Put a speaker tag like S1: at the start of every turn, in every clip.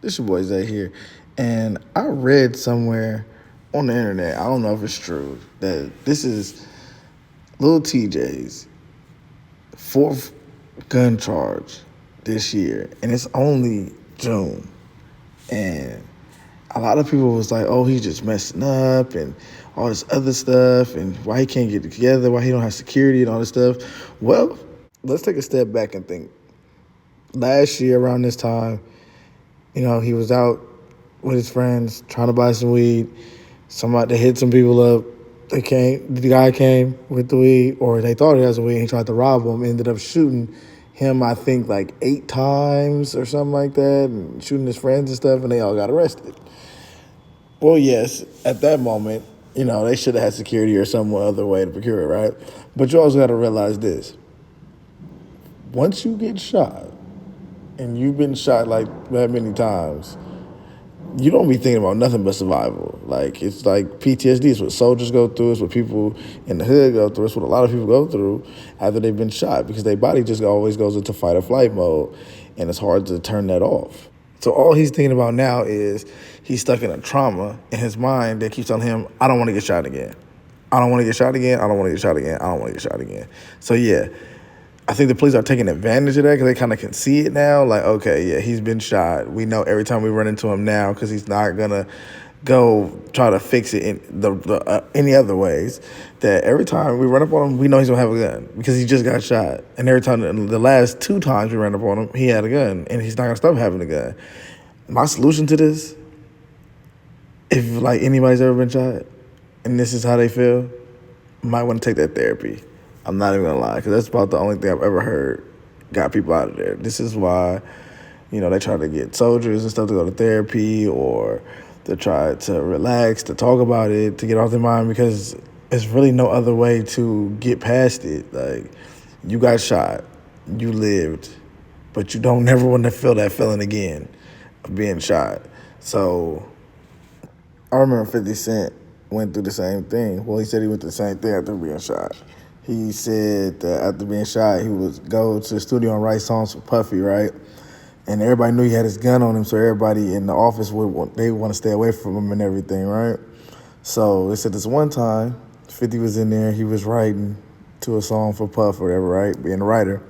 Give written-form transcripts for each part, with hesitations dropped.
S1: This your boy Zay here. And I read somewhere on the internet, I don't know if it's true, that this is Lil TJ's fourth gun charge this year. And it's only June. And a lot of people was like, oh, he's just messing up and all this other stuff and why he can't get it together, why he don't have security and all this stuff. Well, let's take a step back and think. Last year around this time, he was out with his friends trying to buy some weed. They hit some people up. The guy came with the weed, or they thought he had some weed, and he tried to rob him. Ended up shooting him, I think, like 8 times or something like that, and shooting his friends and stuff, and they all got arrested. Well, yes, at that moment, they should have had security or some other way to procure it, right? But you also got to realize this. Once you get shot, and you've been shot like that many times, you don't be thinking about nothing but survival. Like, it's like PTSD. It's what soldiers go through. It's what people in the hood go through. It's what a lot of people go through after they've been shot, because their body just always goes into fight or flight mode, and it's hard to turn that off. So all he's thinking about now is he's stuck in a trauma in his mind that keeps telling him, I don't want to get shot again. I don't want to get shot again. I don't want to get shot again. I don't want to get shot again. So, yeah. I think the police are taking advantage of that because they kind of can see it now. Like, okay, yeah, he's been shot. We know every time we run into him now, because he's not going to go try to fix it in any other ways, that every time we run up on him, we know he's going to have a gun because he just got shot. And every time, the last 2 times we ran up on him, he had a gun, and he's not going to stop having a gun. My solution to this, if like anybody's ever been shot and this is how they feel, might want to take that therapy. I'm not even going to lie, because that's about the only thing I've ever heard got people out of there. This is why, they try to get soldiers and stuff to go to therapy, or to try to relax, to talk about it, to get off their mind, because there's really no other way to get past it. Like, you got shot, you lived, but you don't never want to feel that feeling again of being shot. So I remember 50 Cent went through the same thing. Well, he said he went through the same thing after being shot. He said that after being shot, he would go to the studio and write songs for Puffy, right? And everybody knew he had his gun on him, so everybody in the office want to stay away from him and everything, right? So they said this one time, 50 was in there, he was writing to a song for Puff or whatever, right? Being a writer.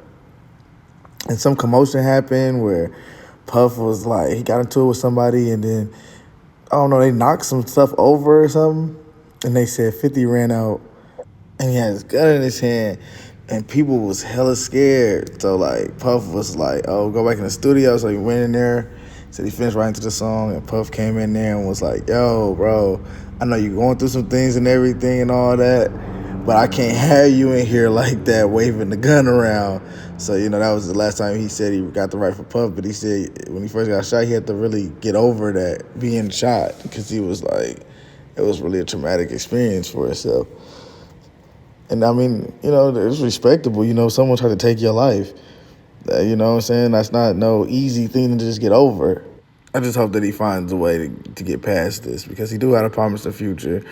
S1: And some commotion happened where Puff was like, he got into it with somebody, and then, I don't know, they knocked some stuff over or something, and they said 50 ran out, and he had his gun in his hand, and people was hella scared. So, like, Puff was like, oh, go back in the studio. So he went in there, said he finished writing to the song, and Puff came in there and was like, yo, bro, I know you're going through some things and everything and all that, but I can't have you in here like that waving the gun around. So, that was the last time he said he got the right for Puff, but he said when he first got shot, he had to really get over that being shot, because he was like, it was really a traumatic experience for himself. And I mean, it's respectable, someone tried to take your life. You know what I'm saying? That's not no easy thing to just get over. I just hope that he finds a way to get past this, because he do have a promising future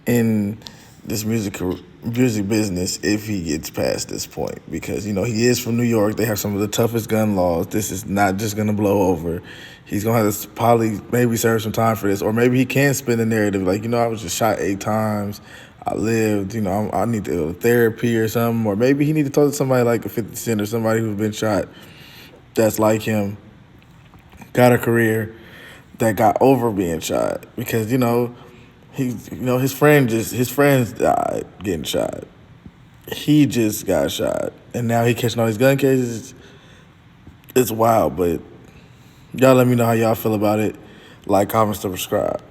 S1: in this music business if he gets past this point. Because, he is from New York. They have some of the toughest gun laws. This is not just going to blow over. He's going to have to probably maybe serve some time for this. Or maybe he can spin the narrative like, I was just shot 8 times. I lived, I need to go to therapy or something. Or maybe he need to talk to somebody like a 50 Cent or somebody who's been shot that's like him, got a career, that got over being shot. Because, his friends died getting shot. He just got shot. And now he catching all these gun cases. It's wild, but y'all let me know how y'all feel about it. Like, comment, subscribe.